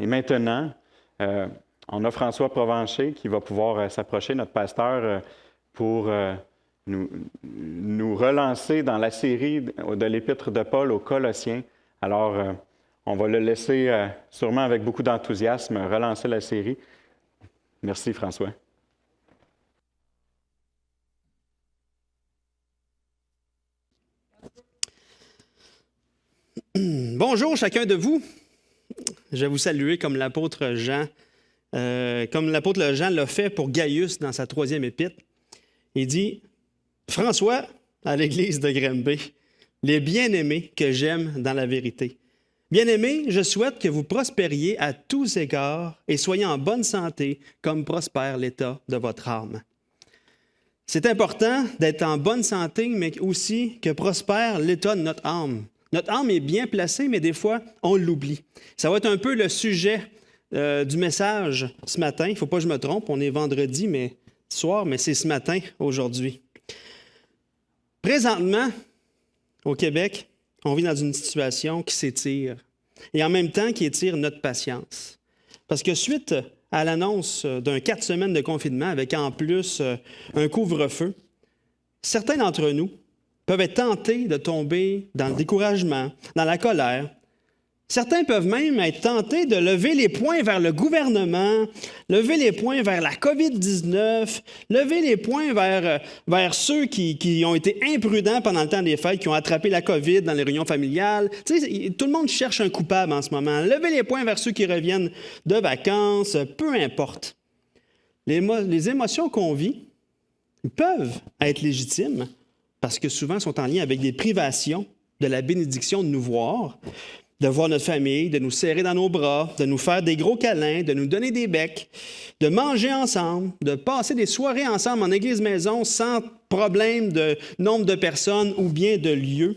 Et maintenant, on a François Provencher qui va pouvoir s'approcher, notre pasteur, pour nous relancer dans la série de l'Épître de Paul aux Colossiens. Alors, on va le laisser sûrement avec beaucoup d'enthousiasme relancer la série. Merci François. Bonjour chacun de vous. Je vais vous saluer comme l'apôtre Jean l'a fait pour Gaius dans sa 3e épître. Il dit « François, à l'église de Granby, les bien-aimés que j'aime dans la vérité. Bien-aimés, je souhaite que vous prospériez à tous égards et soyez en bonne santé comme prospère l'état de votre âme. » C'est important d'être en bonne santé, mais aussi que prospère l'état de notre âme. Notre âme est bien placée, mais des fois, on l'oublie. Ça va être un peu le sujet du message ce matin. Il ne faut pas que je me trompe, on est vendredi soir, mais c'est ce matin, aujourd'hui. Présentement, au Québec, on vit dans une situation qui s'étire et en même temps qui étire notre patience. Parce que suite à l'annonce d'un 4 semaines de confinement avec en plus un couvre-feu, certains d'entre nous peuvent être tentés de tomber dans le découragement, dans la colère. Certains peuvent même être tentés de lever les poings vers le gouvernement, lever les poings vers la COVID-19, lever les poings vers ceux qui ont été imprudents pendant le temps des fêtes, qui ont attrapé la COVID dans les réunions familiales. Tu sais, tout le monde cherche un coupable en ce moment. Lever les poings vers ceux qui reviennent de vacances, peu importe. Les émotions qu'on vit peuvent être légitimes, parce que souvent sont en lien avec des privations de la bénédiction de nous voir notre famille, de nous serrer dans nos bras, de nous faire des gros câlins, de nous donner des becs, de manger ensemble, de passer des soirées ensemble en église-maison sans problème de nombre de personnes ou bien de lieux.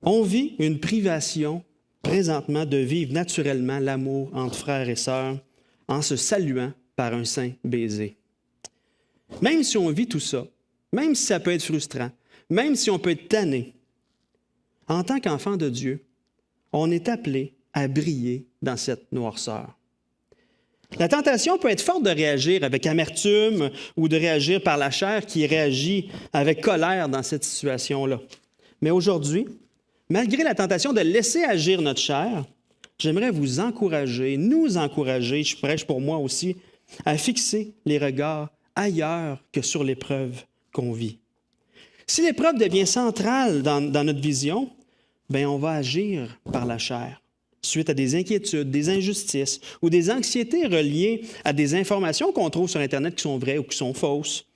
On vit une privation présentement de vivre naturellement l'amour entre frères et sœurs en se saluant par un saint baiser. Même si on vit tout ça, même si ça peut être frustrant, même si on peut être tanné, en tant qu'enfant de Dieu, on est appelé à briller dans cette noirceur. La tentation peut être forte de réagir avec amertume ou de réagir par la chair qui réagit avec colère dans cette situation-là. Mais aujourd'hui, malgré la tentation de laisser agir notre chair, j'aimerais vous encourager, nous encourager, je prêche pour moi aussi, à fixer les regards ailleurs que sur l'épreuve qu'on vit. Si l'épreuve devient centrale dans notre vision, bien, on va agir par la chair, suite à des inquiétudes, des injustices ou des anxiétés reliées à des informations qu'on trouve sur Internet qui sont vraies ou qui sont fausses.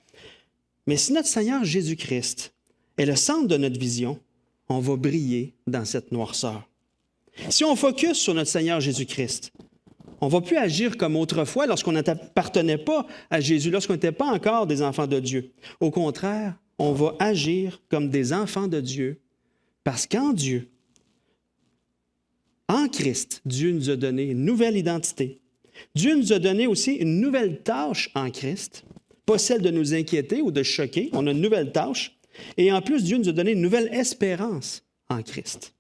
Mais si notre Seigneur Jésus-Christ est le centre de notre vision, on va briller dans cette noirceur. Si on focus sur notre Seigneur Jésus-Christ, on ne va plus agir comme autrefois lorsqu'on n'appartenait pas à Jésus, lorsqu'on n'était pas encore des enfants de Dieu. Au contraire, on va agir comme des enfants de Dieu parce qu'en Dieu, en Christ, Dieu nous a donné une nouvelle identité. Dieu nous a donné aussi une nouvelle tâche en Christ, pas celle de nous inquiéter ou de choquer, on a une nouvelle tâche. Et en plus, Dieu nous a donné une nouvelle espérance en Christ.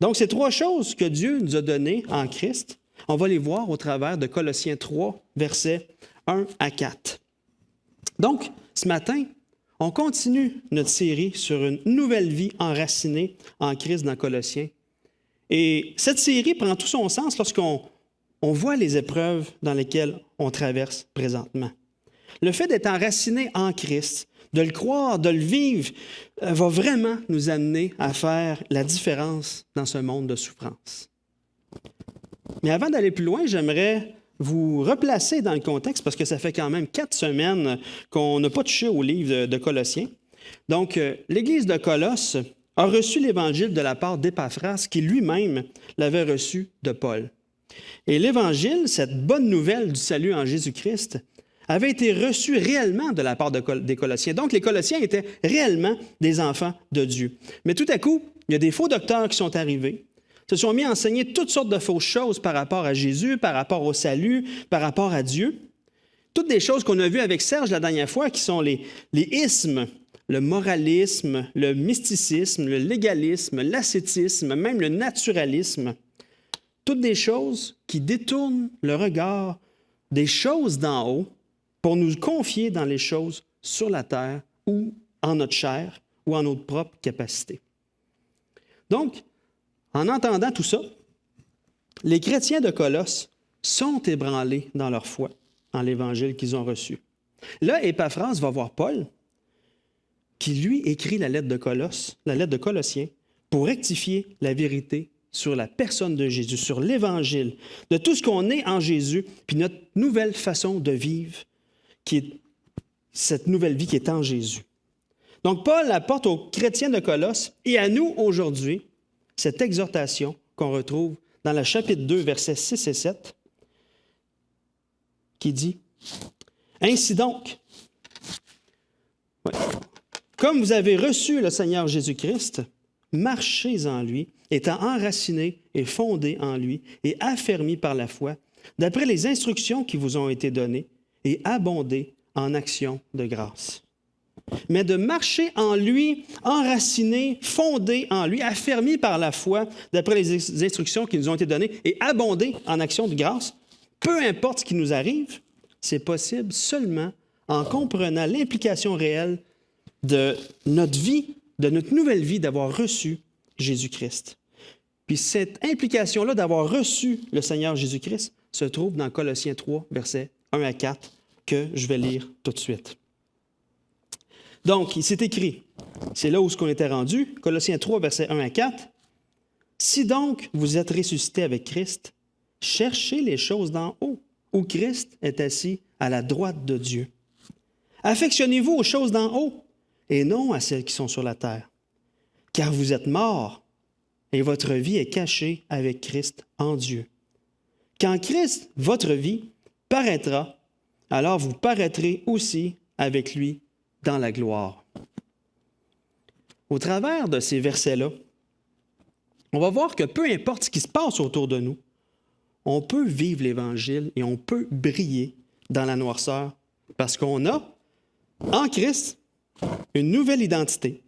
Donc, ces 3 choses que Dieu nous a données en Christ, on va les voir au travers de Colossiens 3, versets 1 à 4. Donc, ce matin, on continue notre série sur une nouvelle vie enracinée en Christ dans Colossiens. Et cette série prend tout son sens lorsqu'on voit les épreuves dans lesquelles on traverse présentement. Le fait d'être enraciné en Christ, de le croire, de le vivre, va vraiment nous amener à faire la différence dans ce monde de souffrance. Mais avant d'aller plus loin, j'aimerais vous replacer dans le contexte parce que ça fait quand même 4 semaines qu'on n'a pas touché au livre de Colossiens. Donc, l'Église de Colosse a reçu l'Évangile de la part d'Épaphras qui lui-même l'avait reçu de Paul. Et l'Évangile, cette bonne nouvelle du salut en Jésus-Christ, avait été reçu réellement de la part des Colossiens. Donc, les Colossiens étaient réellement des enfants de Dieu. Mais tout à coup, il y a des faux docteurs qui sont arrivés, se sont mis à enseigner toutes sortes de fausses choses par rapport à Jésus, par rapport au salut, par rapport à Dieu. Toutes des choses qu'on a vues avec Serge la dernière fois, qui sont les ismes, le moralisme, le mysticisme, le légalisme, l'ascétisme, même le naturalisme. toutes des choses qui détournent le regard des choses d'en haut pour nous confier dans les choses sur la terre ou en notre chair ou en notre propre capacité. Donc, en entendant tout ça, les chrétiens de Colosse sont ébranlés dans leur foi en l'Évangile qu'ils ont reçu. Là, Épaphrase va voir Paul, qui lui écrit la lettre de Colosse, la lettre de Colossiens, pour rectifier la vérité sur la personne de Jésus, sur l'Évangile, de tout ce qu'on est en Jésus, puis notre nouvelle façon de vivre, qui est cette nouvelle vie qui est en Jésus. Donc, Paul apporte aux chrétiens de Colosse et à nous aujourd'hui cette exhortation qu'on retrouve dans le chapitre 2, versets 6 et 7, qui dit « Ainsi donc, comme vous avez reçu le Seigneur Jésus-Christ, marchez en lui, étant enracinés et fondés en lui et affermis par la foi, d'après les instructions qui vous ont été données, et abondez en actions de grâce. » Mais de marcher en lui, enracinés, fondés en lui, affermis par la foi, d'après les instructions qui nous ont été données, et abondés en actions de grâce, peu importe ce qui nous arrive, c'est possible seulement en comprenant l'implication réelle de notre vie, de notre nouvelle vie, d'avoir reçu Jésus-Christ. Puis cette implication-là d'avoir reçu le Seigneur Jésus-Christ se trouve dans Colossiens 3, versets 1 à 4, que je vais lire tout de suite. Donc, il s'est écrit, c'est là où on était rendu, Colossiens 3, versets 1 à 4. « Si donc vous êtes ressuscités avec Christ, cherchez les choses d'en haut, où Christ est assis à la droite de Dieu. Affectionnez-vous aux choses d'en haut, et non à celles qui sont sur la terre. Car vous êtes morts, et votre vie est cachée avec Christ en Dieu. Quand Christ, votre vie, paraîtra, alors vous paraîtrez aussi avec lui dans la gloire. » Au travers de ces versets-là, on va voir que peu importe ce qui se passe autour de nous, on peut vivre l'Évangile et on peut briller dans la noirceur parce qu'on a, en Christ, une nouvelle identité.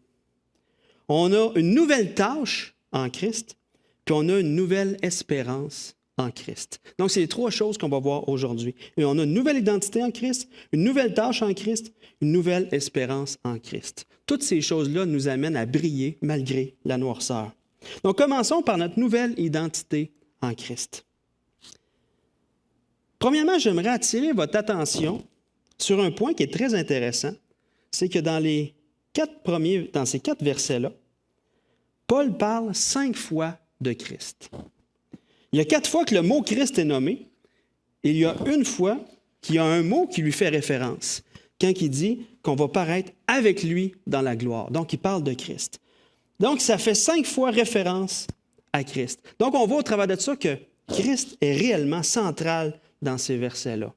On a une nouvelle tâche en Christ, puis on a une nouvelle espérance en Christ. Donc, c'est les trois choses qu'on va voir aujourd'hui. Et on a une nouvelle identité en Christ, une nouvelle tâche en Christ, une nouvelle espérance en Christ. Toutes ces choses-là nous amènent à briller malgré la noirceur. Donc, commençons par notre nouvelle identité en Christ. Premièrement, j'aimerais attirer votre attention sur un point qui est très intéressant. C'est que dans ces 4 versets-là, Paul parle 5 fois de Christ. Il y a 4 fois que le mot Christ est nommé, et il y a une fois qu'il y a un mot qui lui fait référence, quand il dit qu'on va paraître avec lui dans la gloire. Donc, il parle de Christ. Donc, ça fait 5 fois référence à Christ. Donc, on voit au travers de ça que Christ est réellement central dans ces versets-là.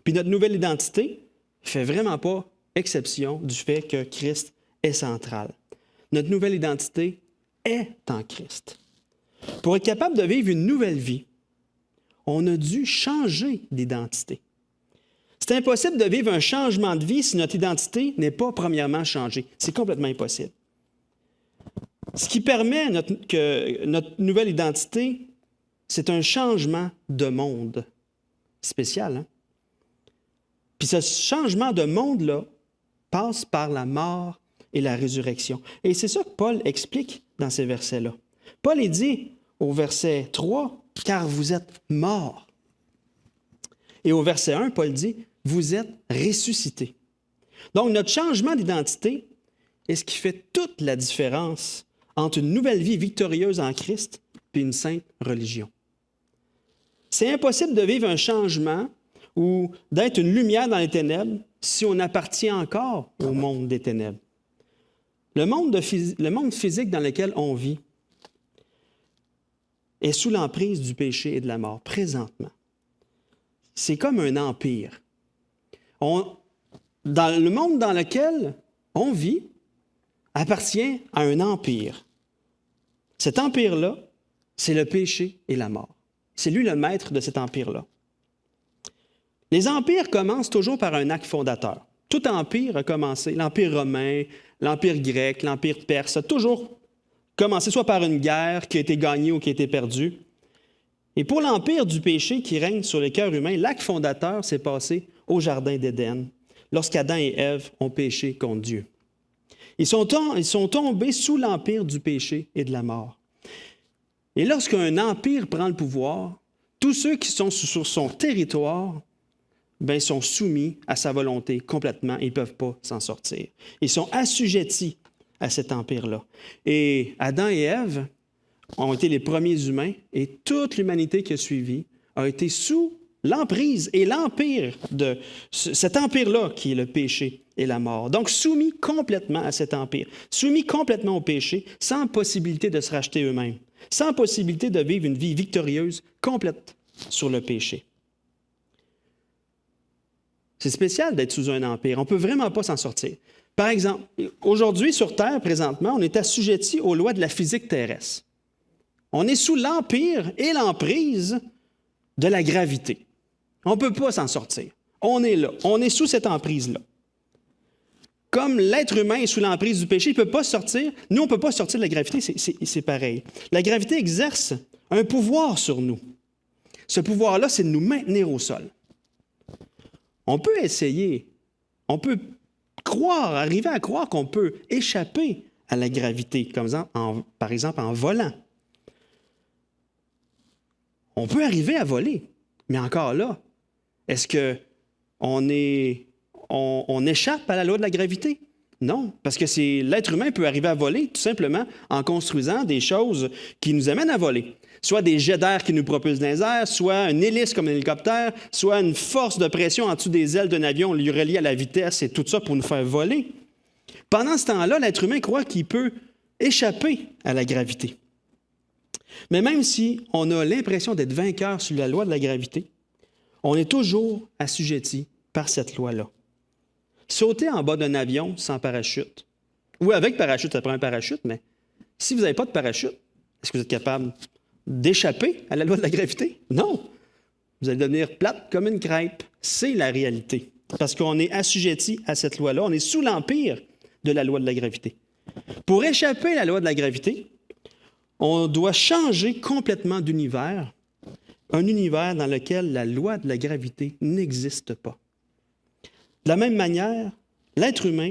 Puis notre nouvelle identité ne fait vraiment pas exception du fait que Christ est central. Notre nouvelle identité est en Christ. Pour être capable de vivre une nouvelle vie, on a dû changer d'identité. C'est impossible de vivre un changement de vie si notre identité n'est pas premièrement changée. C'est complètement impossible. Ce qui permet que notre nouvelle identité, c'est un changement de monde. Spécial, hein? Puis ce changement de monde-là passe par la mort et la résurrection. Et c'est ça que Paul explique dans ces versets-là. Paul il dit au verset 3, « Car vous êtes morts. » Et au verset 1, Paul dit, « Vous êtes ressuscités. » Donc, notre changement d'identité est ce qui fait toute la différence entre une nouvelle vie victorieuse en Christ et une sainte religion. C'est impossible de vivre un changement ou d'être une lumière dans les ténèbres si on appartient encore au monde des ténèbres. Le monde physique dans lequel on vit est sous l'emprise du péché et de la mort, présentement. C'est comme un empire. Dans le monde dans lequel on vit appartient à un empire. Cet empire-là, c'est le péché et la mort. C'est lui le maître de cet empire-là. Les empires commencent toujours par un acte fondateur. Tout empire a commencé, l'empire romain, l'empire grec, l'empire perse, a toujours commencé soit par une guerre qui a été gagnée ou qui a été perdue. Et pour l'empire du péché qui règne sur le cœur humain, l'acte fondateur s'est passé au Jardin d'Éden, lorsqu'Adam et Ève ont péché contre Dieu. Ils sont tombés sous l'empire du péché et de la mort. Et lorsqu'un empire prend le pouvoir, tous ceux qui sont sur son territoire sont soumis à sa volonté complètement. Ils ne peuvent pas s'en sortir. Ils sont assujettis à cet empire-là. Et Adam et Ève ont été les premiers humains et toute l'humanité qui a suivi a été sous l'emprise et l'empire de cet empire-là qui est le péché et la mort. Donc soumis complètement à cet empire, soumis complètement au péché, sans possibilité de se racheter eux-mêmes, sans possibilité de vivre une vie victorieuse complète sur le péché. C'est spécial d'être sous un empire. On ne peut vraiment pas s'en sortir. Par exemple, aujourd'hui sur Terre, présentement, on est assujetti aux lois de la physique terrestre. On est sous l'empire et l'emprise de la gravité. On ne peut pas s'en sortir. On est là. On est sous cette emprise-là. Comme l'être humain est sous l'emprise du péché, il ne peut pas sortir. Nous, on ne peut pas sortir de la gravité, c'est pareil. La gravité exerce un pouvoir sur nous. Ce pouvoir-là, c'est de nous maintenir au sol. On peut essayer, on peut arriver à croire qu'on peut échapper à la gravité, comme par exemple en volant. On peut arriver à voler, mais encore là, est-ce qu'on échappe à la loi de la gravité? Non, parce que l'être humain peut arriver à voler tout simplement en construisant des choses qui nous amènent à voler. Soit des jets d'air qui nous propulsent dans les airs, soit une hélice comme un hélicoptère, soit une force de pression en dessous des ailes d'un avion reliée à la vitesse et tout ça pour nous faire voler. Pendant ce temps-là, l'être humain croit qu'il peut échapper à la gravité. Mais même si on a l'impression d'être vainqueur sur la loi de la gravité, on est toujours assujetti par cette loi-là. Sauter en bas d'un avion sans parachute, ou avec parachute, ça prend un parachute, mais si vous n'avez pas de parachute, est-ce que vous êtes capable d'échapper à la loi de la gravité? Non. Vous allez devenir plate comme une crêpe. C'est la réalité. Parce qu'on est assujetti à cette loi-là. On est sous l'empire de la loi de la gravité. Pour échapper à la loi de la gravité, on doit changer complètement d'univers, un univers dans lequel la loi de la gravité n'existe pas. De la même manière, l'être humain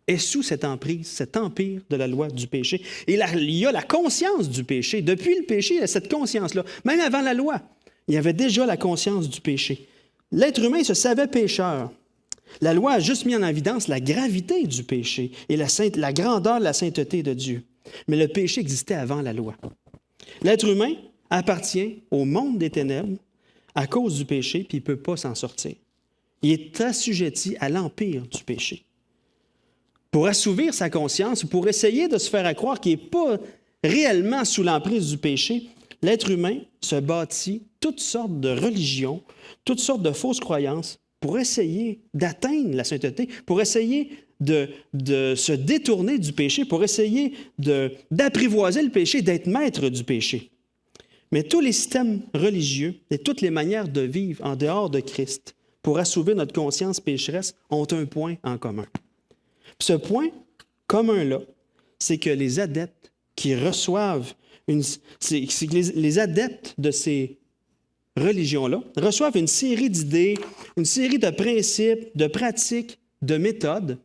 est sous cette emprise, cet empire de la loi du péché. Et il y a la conscience du péché. Depuis le péché, il y a cette conscience-là. Même avant la loi, il y avait déjà la conscience du péché. L'être humain se savait pécheur. La loi a juste mis en évidence la gravité du péché et la grandeur de la sainteté de Dieu. Mais le péché existait avant la loi. L'être humain appartient au monde des ténèbres à cause du péché, puis il ne peut pas s'en sortir. Il est assujetti à l'empire du péché. Pour assouvir sa conscience, pour essayer de se faire croire qu'il n'est pas réellement sous l'emprise du péché, l'être humain se bâtit toutes sortes de religions, toutes sortes de fausses croyances pour essayer d'atteindre la sainteté, pour essayer de se détourner du péché, pour essayer d'apprivoiser le péché, d'être maître du péché. Mais tous les systèmes religieux et toutes les manières de vivre en dehors de Christ pour assouvir notre conscience pécheresse ont un point en commun. Puis ce point commun-là, c'est que les adeptes qui reçoivent les adeptes de ces religions-là reçoivent une série d'idées, une série de principes, de pratiques, de méthodes.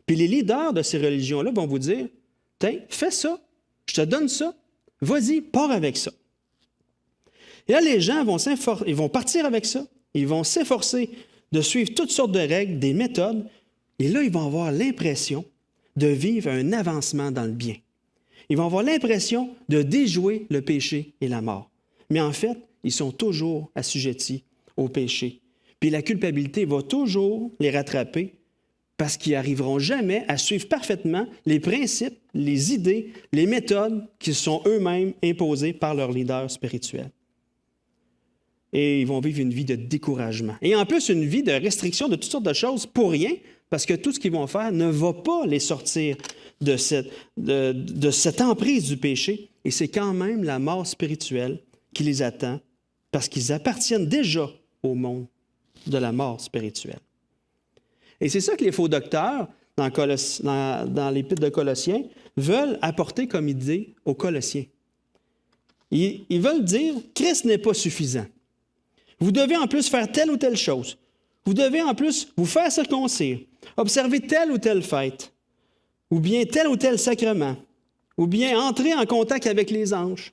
Puis les leaders de ces religions-là vont vous dire, « Tiens, fais ça, je te donne ça, vas-y, pars avec ça. » Et là, les gens ils vont partir avec ça, ils vont s'efforcer de suivre toutes sortes de règles, des méthodes, et là, ils vont avoir l'impression de vivre un avancement dans le bien. Ils vont avoir l'impression de déjouer le péché et la mort. Mais en fait, ils sont toujours assujettis au péché. Puis la culpabilité va toujours les rattraper parce qu'ils n'arriveront jamais à suivre parfaitement les principes, les idées, les méthodes qui sont eux-mêmes imposées par leur leader spirituel. Et ils vont vivre une vie de découragement. Et en plus, une vie de restriction de toutes sortes de choses pour rien, parce que tout ce qu'ils vont faire ne va pas les sortir de cette emprise du péché. Et c'est quand même la mort spirituelle qui les attend, parce qu'ils appartiennent déjà au monde de la mort spirituelle. Et c'est ça que les faux docteurs, dans l'Épître de Colossiens, veulent apporter comme idée aux Colossiens. Ils veulent dire, Christ n'est pas suffisant. Vous devez en plus faire telle ou telle chose. Vous devez en plus vous faire circoncire, observer telle ou telle fête, ou bien tel ou tel sacrement, ou bien entrer en contact avec les anges.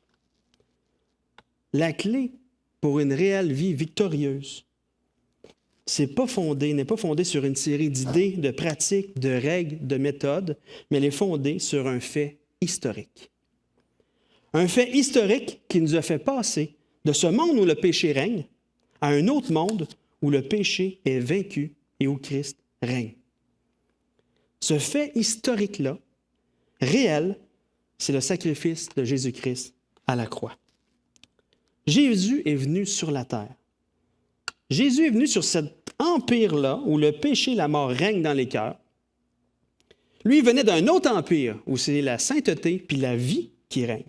La clé pour une réelle vie victorieuse, n'est pas fondée sur une série d'idées, de pratiques, de règles, de méthodes, mais elle est fondée sur un fait historique. Un fait historique qui nous a fait passer de ce monde où le péché règne à un autre monde où le péché est vaincu et où Christ règne. Ce fait historique-là, réel, c'est le sacrifice de Jésus-Christ à la croix. Jésus est venu sur la terre. Jésus est venu sur cet empire-là où le péché et la mort règnent dans les cœurs. Lui, il venait d'un autre empire où c'est la sainteté puis la vie qui règne.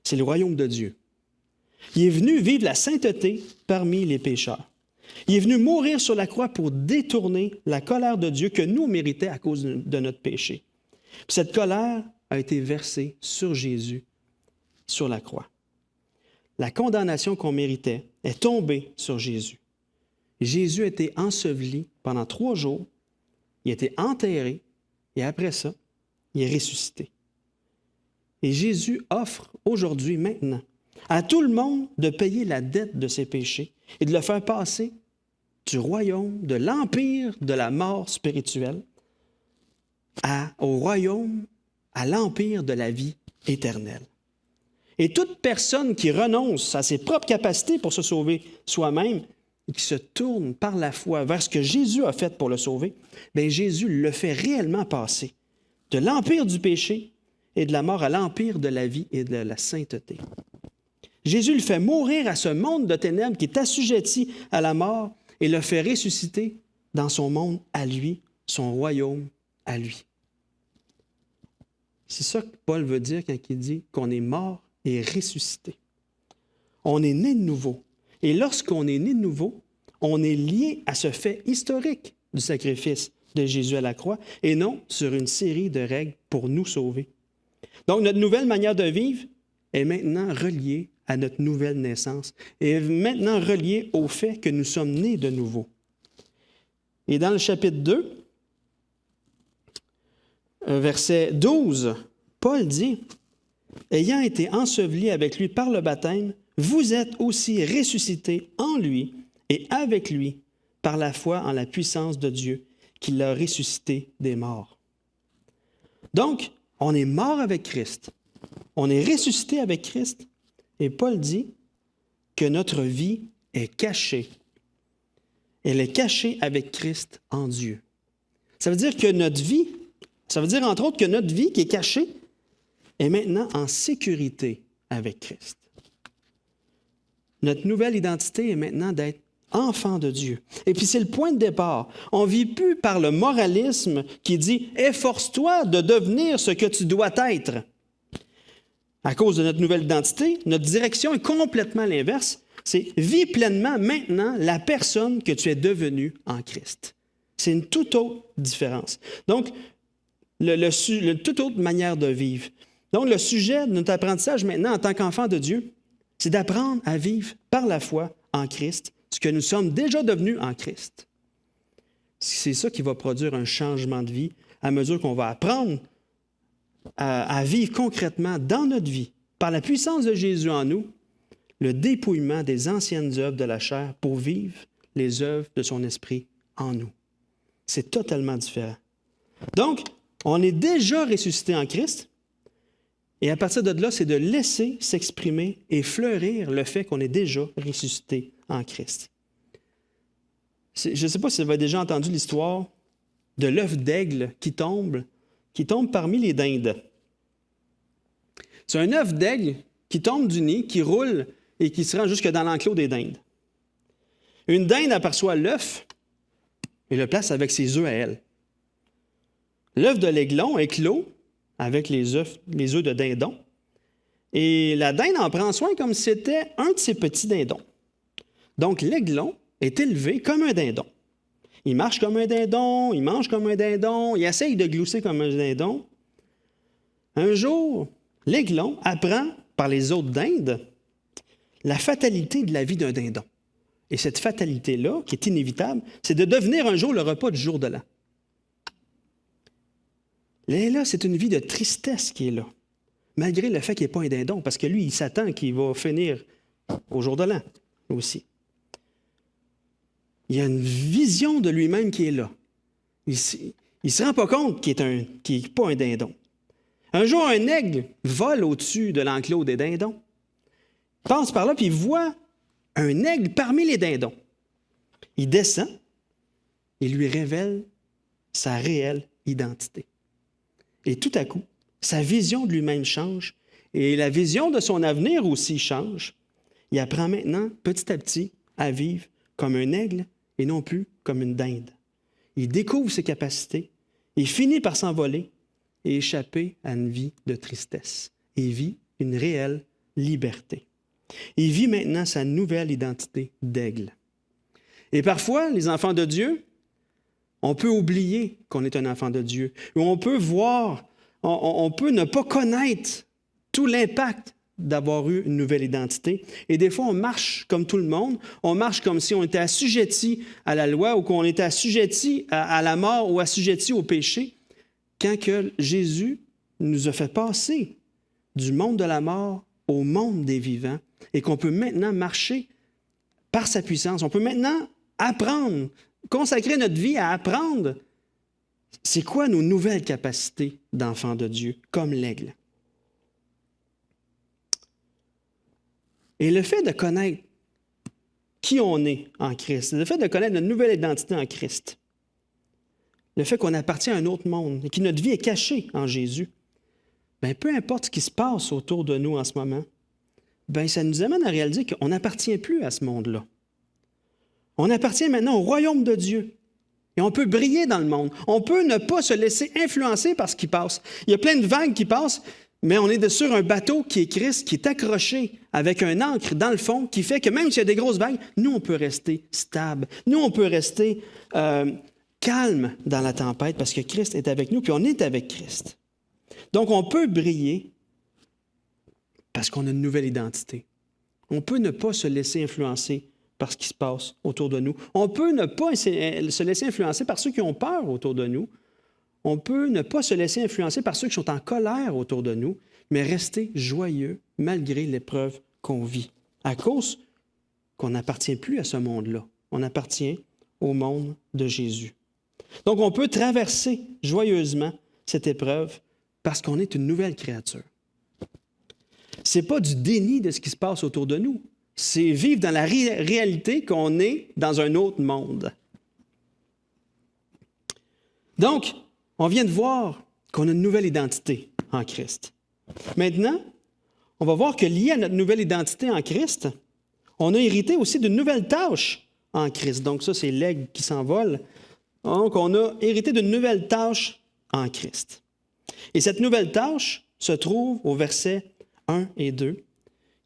C'est le royaume de Dieu. Il est venu vivre la sainteté parmi les pécheurs. Il est venu mourir sur la croix pour détourner la colère de Dieu que nous méritait à cause de notre péché. Puis cette colère a été versée sur Jésus, sur la croix. La condamnation qu'on méritait est tombée sur Jésus. Jésus a été enseveli pendant 3 jours, il a été enterré, et après ça, il est ressuscité. Et Jésus offre aujourd'hui, maintenant, à tout le monde de payer la dette de ses péchés et de le faire passer du royaume, de l'empire de la mort spirituelle, au royaume, à l'empire de la vie éternelle. Et toute personne qui renonce à ses propres capacités pour se sauver soi-même et qui se tourne par la foi vers ce que Jésus a fait pour le sauver, bien Jésus le fait réellement passer de l'empire du péché et de la mort à l'empire de la vie et de la sainteté. Jésus le fait mourir à ce monde de ténèbres qui est assujetti à la mort et le fait ressusciter dans son monde à lui, son royaume à lui. C'est ça que Paul veut dire quand il dit qu'on est mort et ressuscité. On est né de nouveau. Et lorsqu'on est né de nouveau, on est lié à ce fait historique du sacrifice de Jésus à la croix et non sur une série de règles pour nous sauver. Donc, notre nouvelle manière de vivre est maintenant reliée à notre nouvelle naissance et est maintenant reliée au fait que nous sommes nés de nouveau. Et dans le chapitre 2, verset 12, Paul dit, « Ayant été ensevelis avec lui par le baptême, vous êtes aussi ressuscités en lui et avec lui par la foi en la puissance de Dieu qui l'a ressuscité des morts. » Donc, on est mort avec Christ, on est ressuscité avec Christ, et Paul dit que notre vie est cachée. Elle est cachée avec Christ en Dieu. Ça veut dire que notre vie, ça veut dire entre autres que notre vie qui est cachée est maintenant en sécurité avec Christ. Notre nouvelle identité est maintenant d'être enfant de Dieu. Et puis c'est le point de départ. On ne vit plus par le moralisme qui dit « Efforce-toi de devenir ce que tu dois être ». À cause de notre nouvelle identité, notre direction est complètement l'inverse. C'est « Vis pleinement maintenant la personne que tu es devenue en Christ ». C'est une toute autre différence. Donc, le toute autre manière de vivre. Donc, le sujet de notre apprentissage maintenant en tant qu'enfant de Dieu, c'est d'apprendre à vivre par la foi en Christ, ce que nous sommes déjà devenus en Christ. C'est ça qui va produire un changement de vie à mesure qu'on va apprendre à vivre concrètement dans notre vie, par la puissance de Jésus en nous, le dépouillement des anciennes œuvres de la chair pour vivre les œuvres de son esprit en nous. C'est totalement différent. Donc, on est déjà ressuscité en Christ, et à partir de là, c'est de laisser s'exprimer et fleurir le fait qu'on est déjà ressuscité en Christ. Je ne sais pas si vous avez déjà entendu l'histoire de l'œuf d'aigle qui tombe parmi les dindes. C'est un œuf d'aigle qui tombe du nid, qui roule et qui se rend jusque dans l'enclos des dindes. Une dinde aperçoit l'œuf et le place avec ses œufs à elle. L'œuf de l'aiglon éclot avec les œufs de dindon. Et la dinde en prend soin comme si c'était un de ses petits dindons. Donc, l'aiglon est élevé comme un dindon. Il marche comme un dindon, il mange comme un dindon, il essaye de glousser comme un dindon. Un jour, l'aiglon apprend par les hôtes d'Inde la fatalité de la vie d'un dindon. Et cette fatalité-là, qui est inévitable, c'est de devenir un jour le repas du jour de l'an. Et là, c'est une vie de tristesse qui est là, malgré le fait qu'il n'est pas un dindon, parce que lui, il s'attend qu'il va finir au jour de l'an aussi. Il y a une vision de lui-même qui est là. Il ne se rend pas compte qu'il n'est pas un dindon. Un jour, un aigle vole au-dessus de l'enclos des dindons. Il passe par là, puis il voit un aigle parmi les dindons. Il descend et lui révèle sa réelle identité. Et tout à coup, sa vision de lui-même change et la vision de son avenir aussi change. Il apprend maintenant, petit à petit, à vivre comme un aigle et non plus comme une dinde. Il découvre ses capacités, il finit par s'envoler et échapper à une vie de tristesse. Il vit une réelle liberté. Il vit maintenant sa nouvelle identité d'aigle. Et parfois, les enfants de Dieu, on peut oublier qu'on est un enfant de Dieu. Ou on peut voir, on peut ne pas connaître tout l'impact d'avoir eu une nouvelle identité. Et des fois, on marche comme tout le monde. On marche comme si on était assujetti à la loi ou qu'on était assujetti à la mort ou assujetti au péché. Quand que Jésus nous a fait passer du monde de la mort au monde des vivants et qu'on peut maintenant marcher par sa puissance. On peut maintenant apprendre, consacrer notre vie à apprendre c'est quoi nos nouvelles capacités d'enfants de Dieu, comme l'aigle. Et le fait de connaître qui on est en Christ, le fait de connaître notre nouvelle identité en Christ, le fait qu'on appartient à un autre monde et que notre vie est cachée en Jésus, bien, peu importe ce qui se passe autour de nous en ce moment, bien, ça nous amène à réaliser qu'on n'appartient plus à ce monde-là. On appartient maintenant au royaume de Dieu. Et on peut briller dans le monde. On peut ne pas se laisser influencer par ce qui passe. Il y a plein de vagues qui passent, mais on est sur un bateau qui est Christ, qui est accroché avec un ancre dans le fond, qui fait que même s'il y a des grosses vagues, nous, on peut rester stable. Nous, on peut rester calme dans la tempête parce que Christ est avec nous, puis on est avec Christ. Donc, on peut briller parce qu'on a une nouvelle identité. On peut ne pas se laisser influencer par ce qui se passe autour de nous. On peut ne pas se laisser influencer par ceux qui ont peur autour de nous. On peut ne pas se laisser influencer par ceux qui sont en colère autour de nous, mais rester joyeux malgré l'épreuve qu'on vit, à cause qu'on n'appartient plus à ce monde-là. On appartient au monde de Jésus. Donc, on peut traverser joyeusement cette épreuve parce qu'on est une nouvelle créature. Ce n'est pas du déni de ce qui se passe autour de nous. C'est vivre dans la réalité qu'on est dans un autre monde. Donc, on vient de voir qu'on a une nouvelle identité en Christ. Maintenant, on va voir que lié à notre nouvelle identité en Christ, on a hérité aussi d'une nouvelle tâche en Christ. Donc ça, c'est l'aigle qui s'envole. Donc, on a hérité d'une nouvelle tâche en Christ. Et cette nouvelle tâche se trouve au verset 1 et 2,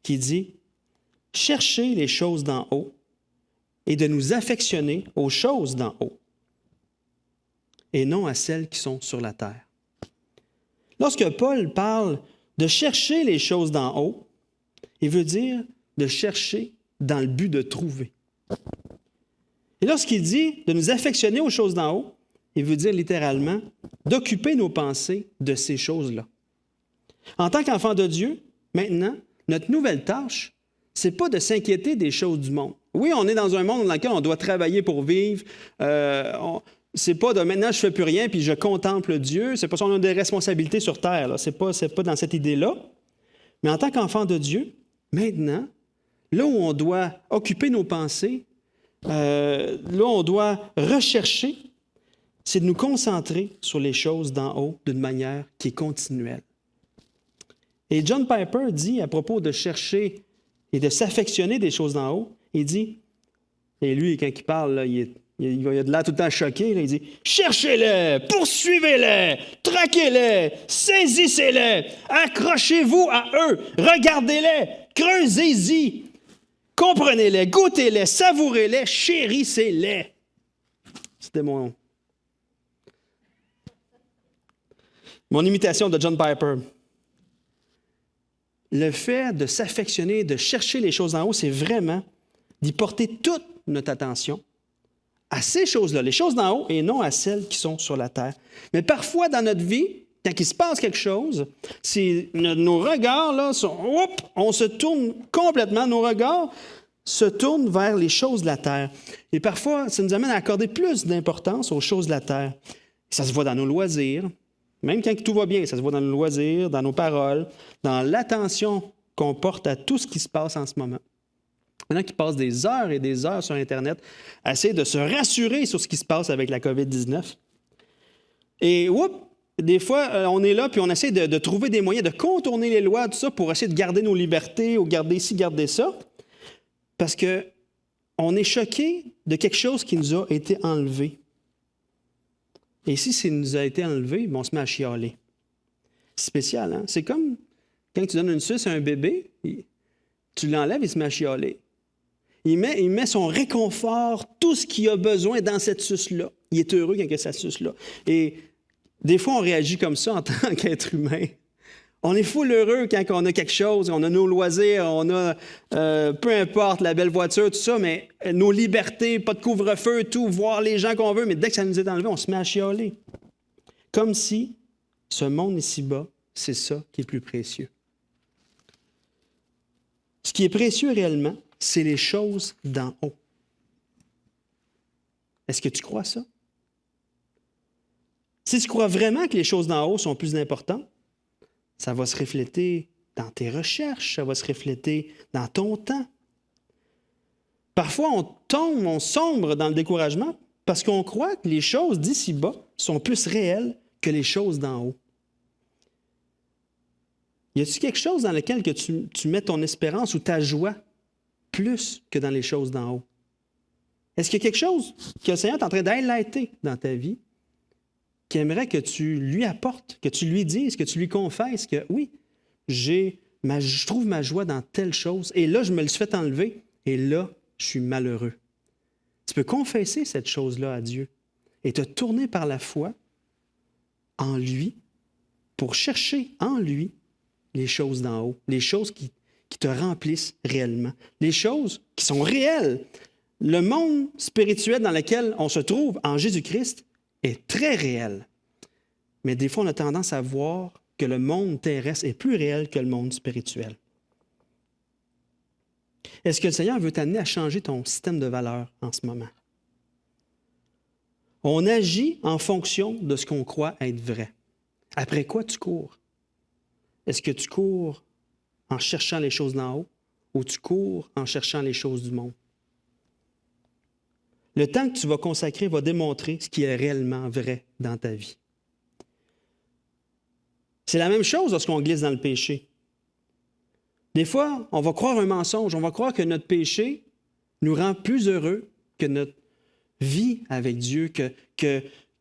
qui dit « Cherchez les choses d'en haut et de nous affectionner aux choses d'en haut, et non à celles qui sont sur la terre. » Lorsque Paul parle de chercher les choses d'en haut, il veut dire de chercher dans le but de trouver. Et lorsqu'il dit de nous affectionner aux choses d'en haut, il veut dire littéralement d'occuper nos pensées de ces choses-là. En tant qu'enfant de Dieu, maintenant, notre nouvelle tâche, ce n'est pas de s'inquiéter des choses du monde. Oui, on est dans un monde dans lequel on doit travailler pour vivre. C'est pas de maintenant je ne fais plus rien puis je contemple Dieu. C'est pas ça, on a des responsabilités sur terre. Ce n'est pas dans cette idée-là. Mais en tant qu'enfant de Dieu, maintenant, là où on doit occuper nos pensées, là où on doit rechercher, c'est de nous concentrer sur les choses d'en haut d'une manière qui est continuelle. Et John Piper dit à propos de chercher et de s'affectionner des choses d'en haut, il dit, et lui, quand il parle, là, il a de l'air tout le temps choqué, là, il dit « Cherchez-les, poursuivez-les, traquez-les, saisissez-les, accrochez-vous à eux, regardez-les, creusez-y, comprenez-les, goûtez-les, savourez-les, chérissez-les. » C'était mon imitation de John Piper. le fait de s'affectionner, de chercher les choses en haut, c'est vraiment d'y porter toute notre attention à ces choses-là, les choses d'en haut et non à celles qui sont sur la terre. Mais parfois, dans notre vie, quand il se passe quelque chose, nos regards, là, on se tourne complètement, nos regards se tournent vers les choses de la terre. Et parfois, ça nous amène à accorder plus d'importance aux choses de la terre. Ça se voit dans nos loisirs, même quand tout va bien, ça se voit dans nos loisirs, dans nos paroles, dans l'attention qu'on porte à tout ce qui se passe en ce moment. Il y en a qui passent des heures et des heures sur Internet à essayer de se rassurer sur ce qui se passe avec la COVID-19. Et des fois, on est là puis on essaie de trouver des moyens de contourner les lois, tout ça, pour essayer de garder nos libertés ou garder ci, garder ça. Parce qu'on est choqué de quelque chose qui nous a été enlevé. Et si ça nous a été enlevé, on se met à chialer. C'est spécial, hein? C'est comme quand tu donnes une suce à un bébé, tu l'enlèves, il se met à chialer. Il met son réconfort, tout ce qu'il a besoin dans cette suce-là. Il est heureux quand il a cette suce-là. Et des fois, on réagit comme ça en tant qu'être humain. On est full heureux quand on a quelque chose, on a nos loisirs, on a, peu importe, la belle voiture, tout ça, mais nos libertés, pas de couvre-feu, tout, voir les gens qu'on veut, mais dès que ça nous est enlevé, on se met à chialer. Comme si ce monde ici-bas, c'est ça qui est plus précieux. Ce qui est précieux réellement, c'est les choses d'en haut. Est-ce que tu crois ça? Si tu crois vraiment que les choses d'en haut sont plus importantes, ça va se refléter dans tes recherches, ça va se refléter dans ton temps. Parfois, on sombre dans le découragement parce qu'on croit que les choses d'ici-bas sont plus réelles que les choses d'en haut. Y a-t-il quelque chose dans lequel que tu mets ton espérance ou ta joie plus que dans les choses d'en haut? Est-ce qu'il y a quelque chose que le Seigneur est en train d'highlighter dans ta vie qui aimerait que tu lui apportes, que tu lui dises, que tu lui confesses que oui, je trouve ma joie dans telle chose et là, je me le suis fait enlever et là, je suis malheureux. Tu peux confesser cette chose-là à Dieu et te tourner par la foi en lui pour chercher en lui les choses d'en haut, les choses qui te remplissent réellement, les choses qui sont réelles. Le monde spirituel dans lequel on se trouve en Jésus-Christ est très réel. Mais des fois, on a tendance à voir que le monde terrestre est plus réel que le monde spirituel. Est-ce que le Seigneur veut t'amener à changer ton système de valeurs en ce moment? On agit en fonction de ce qu'on croit être vrai. Après quoi tu cours? Est-ce que tu cours en cherchant les choses d'en haut ou tu cours en cherchant les choses du monde? Le temps que tu vas consacrer va démontrer ce qui est réellement vrai dans ta vie. C'est la même chose lorsqu'on glisse dans le péché. Des fois, on va croire un mensonge, on va croire que notre péché nous rend plus heureux que notre vie avec Dieu, que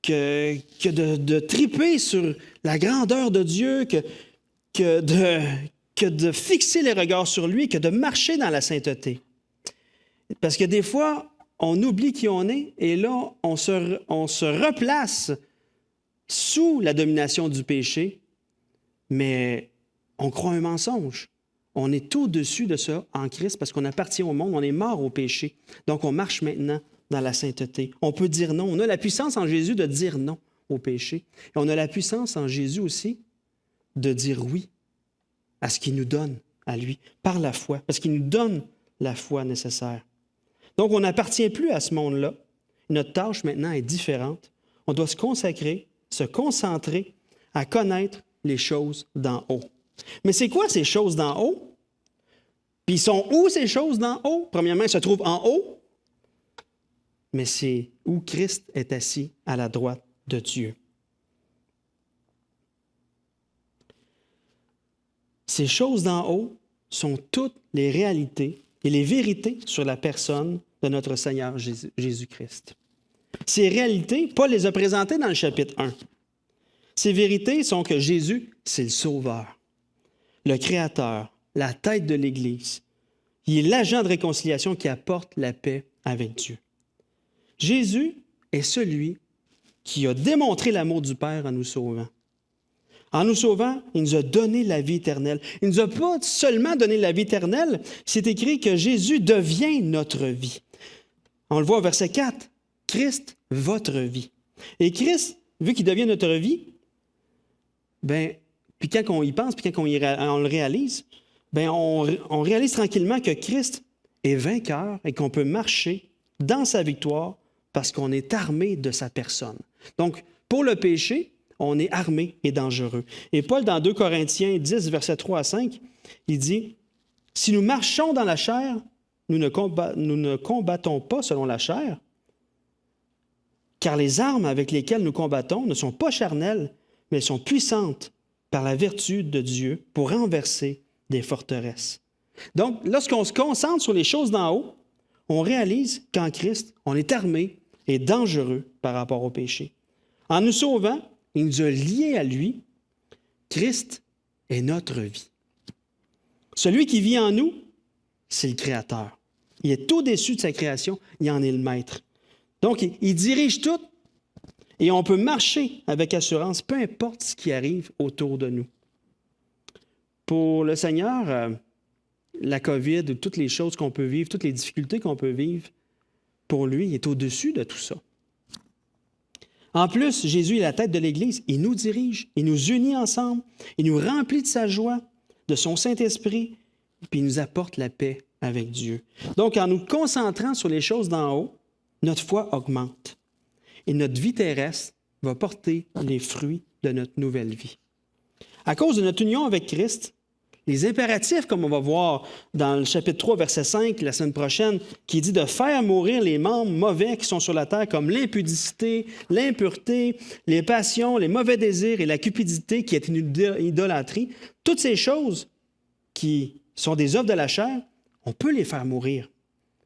de triper sur la grandeur de Dieu, que de fixer les regards sur lui, que de marcher dans la sainteté. Parce que des fois, on oublie qui on est et là, on se replace sous la domination du péché, mais on croit un mensonge. On est au-dessus de ça en Christ parce qu'on appartient au monde, on est mort au péché. Donc, on marche maintenant dans la sainteté. On peut dire non. On a la puissance en Jésus de dire non au péché. Et on a la puissance en Jésus aussi de dire oui à ce qu'il nous donne à lui, par la foi, parce qu'il nous donne la foi nécessaire. Donc, on n'appartient plus à ce monde-là. Notre tâche maintenant est différente. On doit se consacrer, se concentrer à connaître les choses d'en haut. Mais c'est quoi ces choses d'en haut? Puis ils sont où ces choses d'en haut? Premièrement, ils se trouvent en haut, mais c'est où Christ est assis à la droite de Dieu. Ces choses d'en haut sont toutes les réalités et les vérités sur la personne de notre Seigneur Jésus-Christ. Ces réalités, Paul les a présentées dans le chapitre 1. Ces vérités sont que Jésus, c'est le Sauveur, le Créateur, la tête de l'Église. Il est l'agent de réconciliation qui apporte la paix avec Dieu. Jésus est celui qui a démontré l'amour du Père en nous sauvant. En nous sauvant, il nous a donné la vie éternelle. Il ne nous a pas seulement donné la vie éternelle, c'est écrit que Jésus devient notre vie. On le voit au verset 4, Christ, votre vie. Et Christ, vu qu'il devient notre vie, puis quand on y pense, puis quand on le réalise, on réalise tranquillement que Christ est vainqueur et qu'on peut marcher dans sa victoire parce qu'on est armé de sa personne. Donc, pour le péché, on est armé et dangereux. Et Paul, dans 2 Corinthiens 10, versets 3 à 5, il dit, « Si nous marchons dans la chair, nous ne combattons pas selon la chair, car les armes avec lesquelles nous combattons ne sont pas charnelles, mais elles sont puissantes par la vertu de Dieu pour renverser des forteresses. » Donc, lorsqu'on se concentre sur les choses d'en haut, on réalise qu'en Christ, on est armé et dangereux par rapport au péché. En nous sauvant, il nous a liés à lui. Christ est notre vie. Celui qui vit en nous, c'est le Créateur. Il est au-dessus de sa création, il en est le maître. Donc, il dirige tout et on peut marcher avec assurance, peu importe ce qui arrive autour de nous. Pour le Seigneur, la COVID, toutes les choses qu'on peut vivre, toutes les difficultés qu'on peut vivre, pour lui, il est au-dessus de tout ça. En plus, Jésus est la tête de l'Église. Il nous dirige, il nous unit ensemble, il nous remplit de sa joie, de son Saint-Esprit, puis il nous apporte la paix avec Dieu. Donc, en nous concentrant sur les choses d'en haut, notre foi augmente et notre vie terrestre va porter les fruits de notre nouvelle vie. À cause de notre union avec Christ, les impératifs, comme on va voir dans le chapitre 3, verset 5, la semaine prochaine, qui dit de faire mourir les membres mauvais qui sont sur la terre, comme l'impudicité, l'impureté, les passions, les mauvais désirs et la cupidité, qui est une idolâtrie, toutes ces choses qui sont des œuvres de la chair, on peut les faire mourir.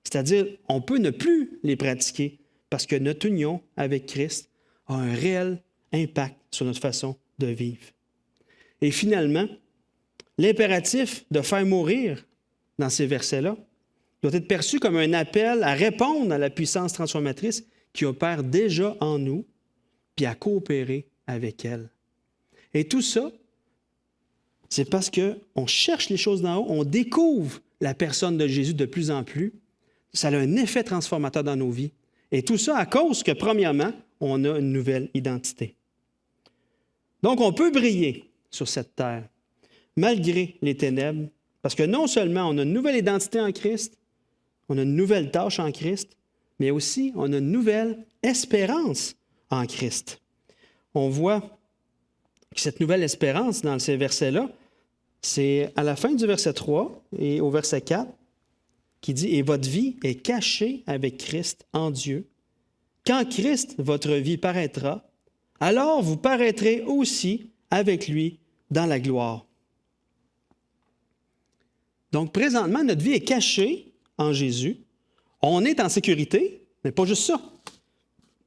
C'est-à-dire, on peut ne plus les pratiquer parce que notre union avec Christ a un réel impact sur notre façon de vivre. Et finalement, l'impératif de faire mourir dans ces versets-là doit être perçu comme un appel à répondre à la puissance transformatrice qui opère déjà en nous, puis à coopérer avec elle. Et tout ça, c'est parce qu'on cherche les choses d'en haut, on découvre la personne de Jésus de plus en plus. Ça a un effet transformateur dans nos vies. Et tout ça à cause que, premièrement, on a une nouvelle identité. Donc, on peut briller sur cette terre, malgré les ténèbres, parce que non seulement on a une nouvelle identité en Christ, on a une nouvelle tâche en Christ, mais aussi on a une nouvelle espérance en Christ. On voit que cette nouvelle espérance dans ces versets-là, c'est à la fin du verset 3 et au verset 4, qui dit « Et votre vie est cachée avec Christ en Dieu. Quand Christ, votre vie, paraîtra, alors vous paraîtrez aussi avec lui dans la gloire. » Donc, présentement, notre vie est cachée en Jésus. On est en sécurité, mais pas juste ça.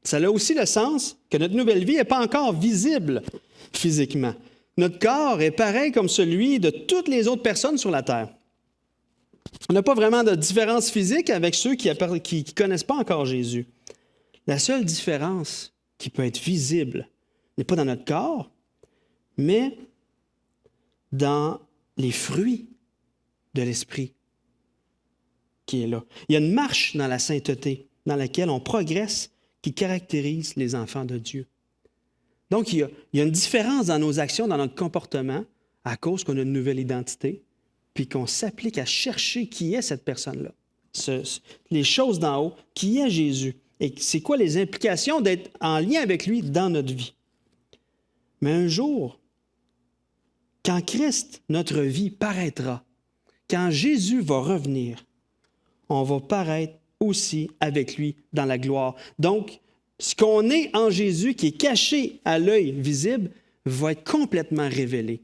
Ça a aussi le sens que notre nouvelle vie n'est pas encore visible physiquement. Notre corps est pareil comme celui de toutes les autres personnes sur la terre. On n'a pas vraiment de différence physique avec ceux qui ne connaissent pas encore Jésus. La seule différence qui peut être visible n'est pas dans notre corps, mais dans les fruits de l'Esprit qui est là. Il y a une marche dans la sainteté dans laquelle on progresse qui caractérise les enfants de Dieu. Donc, il y a une différence dans nos actions, dans notre comportement, à cause qu'on a une nouvelle identité, puis qu'on s'applique à chercher qui est cette personne-là. Les choses d'en haut, qui est Jésus, et c'est quoi les implications d'être en lien avec lui dans notre vie. Mais un jour, quand Christ, notre vie, paraîtra, quand Jésus va revenir, on va paraître aussi avec lui dans la gloire. Donc, ce qu'on est en Jésus, qui est caché à l'œil visible, va être complètement révélé.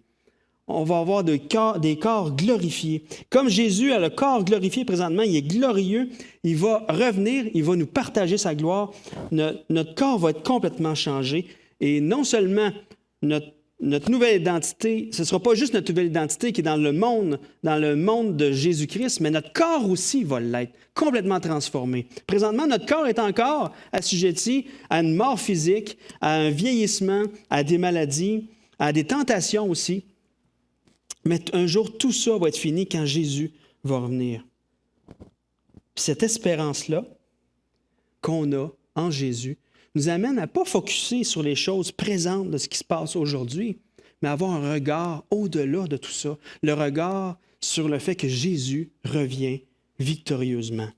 On va avoir des corps glorifiés. Comme Jésus a le corps glorifié présentement, il est glorieux, il va revenir, il va nous partager sa gloire. Notre corps va être complètement changé. Et non seulement notre nouvelle identité, ce ne sera pas juste notre nouvelle identité qui est dans le monde de Jésus-Christ, mais notre corps aussi va l'être, complètement transformé. Présentement, notre corps est encore assujetti à une mort physique, à un vieillissement, à des maladies, à des tentations aussi. Mais un jour, tout ça va être fini quand Jésus va revenir. Puis cette espérance-là qu'on a en Jésus nous amène à ne pas focusser sur les choses présentes de ce qui se passe aujourd'hui, mais à avoir un regard au-delà de tout ça, le regard sur le fait que Jésus revient victorieusement.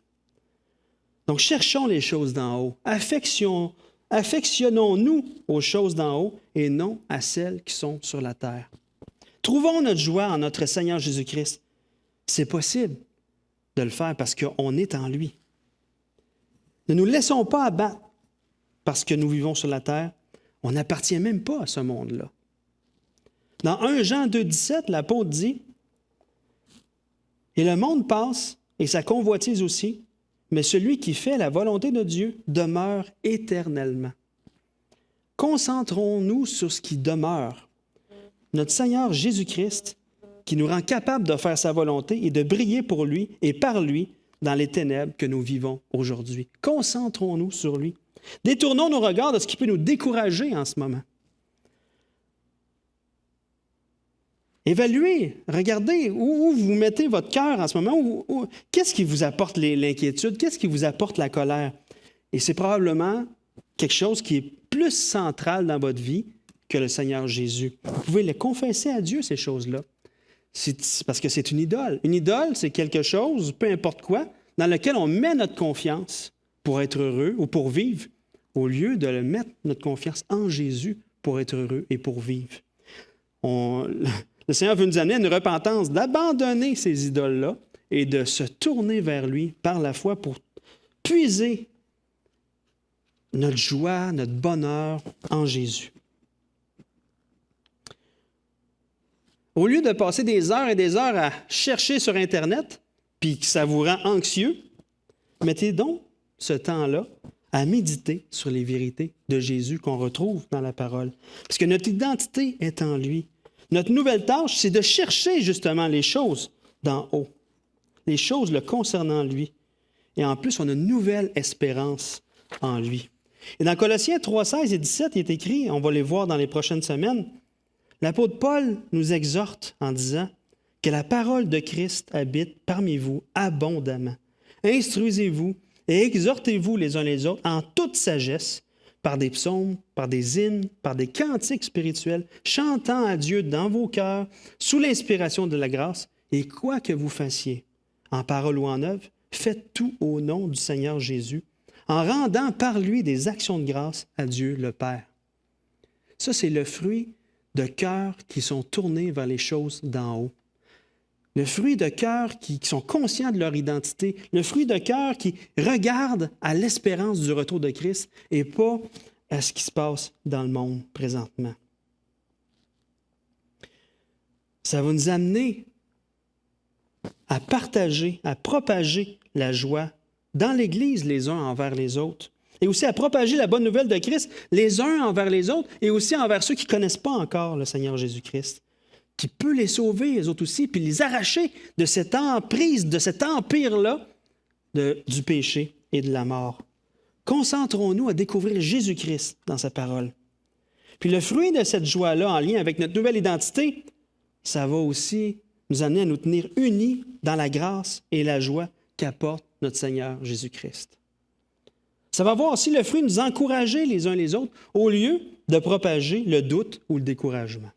Donc, cherchons les choses d'en haut. Affectionnons-nous aux choses d'en haut et non à celles qui sont sur la terre. Trouvons notre joie en notre Seigneur Jésus-Christ. C'est possible de le faire parce qu'on est en lui. Ne nous laissons pas abattre parce que nous vivons sur la terre. On n'appartient même pas à ce monde-là. Dans 1 Jean 2,17, l'apôtre dit « Et le monde passe, et sa convoitise aussi, mais celui qui fait la volonté de Dieu demeure éternellement. » Concentrons-nous sur ce qui demeure. Notre Seigneur Jésus-Christ, qui nous rend capables de faire sa volonté et de briller pour lui et par lui dans les ténèbres que nous vivons aujourd'hui. Concentrons-nous sur lui. Détournons nos regards de ce qui peut nous décourager en ce moment. Évaluez, regardez où vous mettez votre cœur en ce moment. Qu'est-ce qui vous apporte l'inquiétude? Qu'est-ce qui vous apporte la colère? Et c'est probablement quelque chose qui est plus central dans votre vie que le Seigneur Jésus. Vous pouvez le confesser à Dieu, ces choses-là. C'est parce que c'est une idole. Une idole, c'est quelque chose, peu importe quoi, dans lequel on met notre confiance pour être heureux ou pour vivre, au lieu de mettre notre confiance en Jésus pour être heureux et pour vivre. Le Seigneur veut nous amener à une repentance, d'abandonner ces idoles-là et de se tourner vers lui par la foi pour puiser notre joie, notre bonheur en Jésus. Au lieu de passer des heures et des heures à chercher sur Internet, puis que ça vous rend anxieux, mettez donc ce temps-là à méditer sur les vérités de Jésus qu'on retrouve dans la parole. Parce que notre identité est en lui. Notre nouvelle tâche, c'est de chercher justement les choses d'en haut, les choses le concernant lui. Et en plus, on a une nouvelle espérance en lui. Et dans Colossiens 3, 16 et 17, il est écrit, on va les voir dans les prochaines semaines, l'apôtre Paul nous exhorte en disant que la parole de Christ habite parmi vous abondamment. Instruisez-vous et exhortez-vous les uns les autres en toute sagesse, par des psaumes, par des hymnes, par des cantiques spirituels, chantant à Dieu dans vos cœurs, sous l'inspiration de la grâce, et quoi que vous fassiez, en parole ou en œuvre, faites tout au nom du Seigneur Jésus, en rendant par lui des actions de grâce à Dieu le Père. Ça, c'est le fruit de cœurs qui sont tournés vers les choses d'en haut. Le fruit de cœurs qui sont conscients de leur identité. Le fruit de cœurs qui regardent à l'espérance du retour de Christ et pas à ce qui se passe dans le monde présentement. Ça va nous amener à partager, à propager la joie dans l'Église les uns envers les autres. Et aussi à propager la bonne nouvelle de Christ les uns envers les autres et aussi envers ceux qui ne connaissent pas encore le Seigneur Jésus-Christ, qui peut les sauver, eux autres aussi, puis les arracher de cette emprise, de cet empire-là du péché et de la mort. Concentrons-nous à découvrir Jésus-Christ dans sa parole. Puis le fruit de cette joie-là, en lien avec notre nouvelle identité, ça va aussi nous amener à nous tenir unis dans la grâce et la joie qu'apporte notre Seigneur Jésus-Christ. Ça va avoir aussi le fruit de nous encourager les uns les autres au lieu de propager le doute ou le découragement.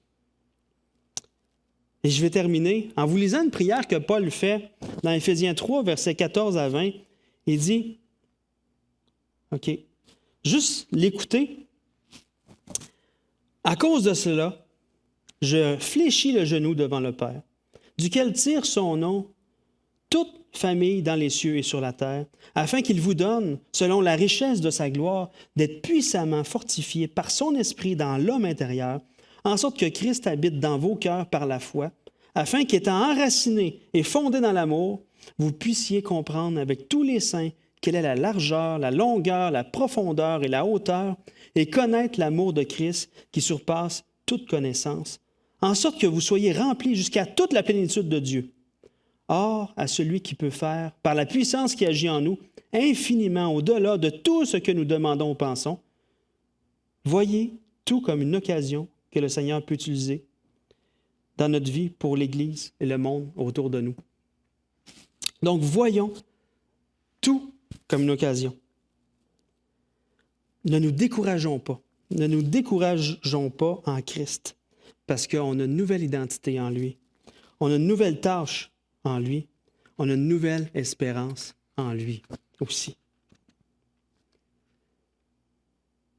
Et je vais terminer en vous lisant une prière que Paul fait dans Éphésiens 3, versets 14 à 20. Il dit, OK, juste l'écouter. « À cause de cela, je fléchis le genou devant le Père, duquel tire son nom toute famille dans les cieux et sur la terre, afin qu'il vous donne, selon la richesse de sa gloire, d'être puissamment fortifié par son esprit dans l'homme intérieur, en sorte que Christ habite dans vos cœurs par la foi, afin qu'étant enraciné et fondé dans l'amour, vous puissiez comprendre avec tous les saints quelle est la largeur, la longueur, la profondeur et la hauteur, et connaître l'amour de Christ qui surpasse toute connaissance, en sorte que vous soyez remplis jusqu'à toute la plénitude de Dieu. Or, à celui qui peut faire, par la puissance qui agit en nous, infiniment au-delà de tout ce que nous demandons ou pensons, voyez tout comme une occasion que le Seigneur peut utiliser dans notre vie pour l'Église et le monde autour de nous. Donc, voyons tout comme une occasion. Ne nous décourageons pas. Ne nous décourageons pas en Christ, parce qu'on a une nouvelle identité en lui. On a une nouvelle tâche en lui. On a une nouvelle espérance en lui aussi.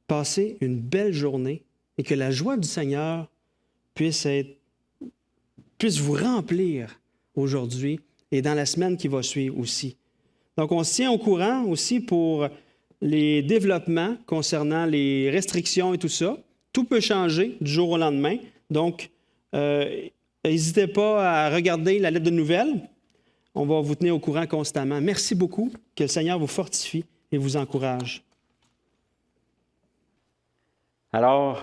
Passez une belle journée et que la joie du Seigneur puisse vous remplir aujourd'hui et dans la semaine qui va suivre aussi. Donc, on se tient au courant aussi pour les développements concernant les restrictions et tout ça. Tout peut changer du jour au lendemain. Donc, n'hésitez pas à regarder la lettre de nouvelles. On va vous tenir au courant constamment. Merci beaucoup. Que le Seigneur vous fortifie et vous encourage. Alors,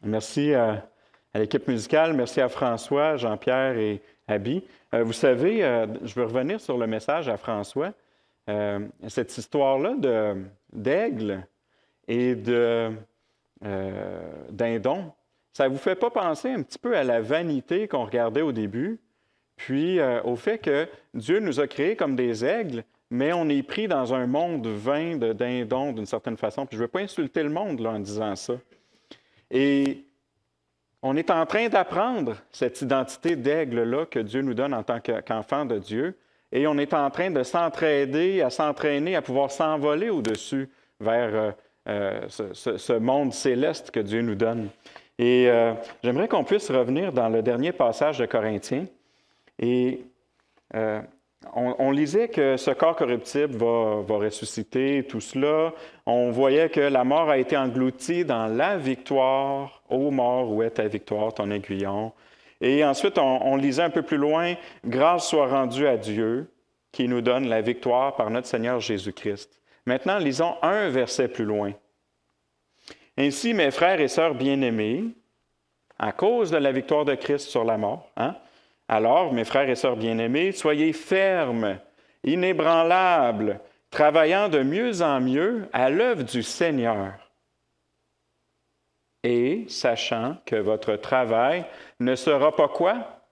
merci à l'équipe musicale, merci à François, Jean-Pierre et Abby. Vous savez, je veux revenir sur le message à François. Cette histoire-là d'aigle et dindon, ça ne vous fait pas penser un petit peu à la vanité qu'on regardait au début, puis au fait que Dieu nous a créés comme des aigles, mais on est pris dans un monde vain de dindons d'une certaine façon. Puis je ne veux pas insulter le monde là, en disant ça. Et on est en train d'apprendre cette identité d'aigle-là que Dieu nous donne en tant qu'enfant de Dieu. Et on est en train de s'entraider, à s'entraîner, à pouvoir s'envoler au-dessus vers ce monde céleste que Dieu nous donne. Et j'aimerais qu'on puisse revenir dans le dernier passage de Corinthiens. Et on lisait que ce corps corruptible va ressusciter, tout cela. On voyait que la mort a été engloutie dans la victoire. Ô mort, où est ta victoire, ton aiguillon? Et ensuite, on lisait un peu plus loin, « Grâce soit rendue à Dieu qui nous donne la victoire par notre Seigneur Jésus-Christ. » Maintenant, lisons un verset plus loin. « Ainsi, mes frères et sœurs bien-aimés, à cause de la victoire de Christ sur la mort, alors, mes frères et sœurs bien-aimés, soyez fermes, inébranlables, travaillant de mieux en mieux à l'œuvre du Seigneur. Et sachant que votre travail ne sera pas quoi?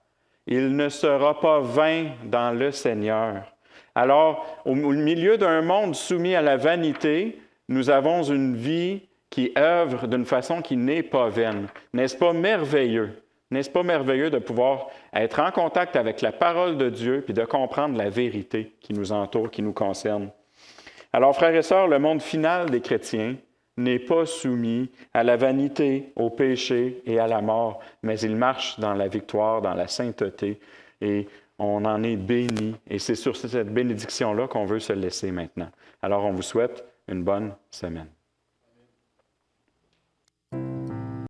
Il ne sera pas vain dans le Seigneur. Alors, au milieu d'un monde soumis à la vanité, nous avons une vie qui œuvre d'une façon qui n'est pas vaine. N'est-ce pas merveilleux? N'est-ce pas merveilleux de pouvoir être en contact avec la parole de Dieu puis de comprendre la vérité qui nous entoure, qui nous concerne? Alors, frères et sœurs, le monde final des chrétiens n'est pas soumis à la vanité, au péché et à la mort, mais il marche dans la victoire, dans la sainteté, et on en est béni. Et c'est sur cette bénédiction-là qu'on veut se laisser maintenant. Alors, on vous souhaite une bonne semaine.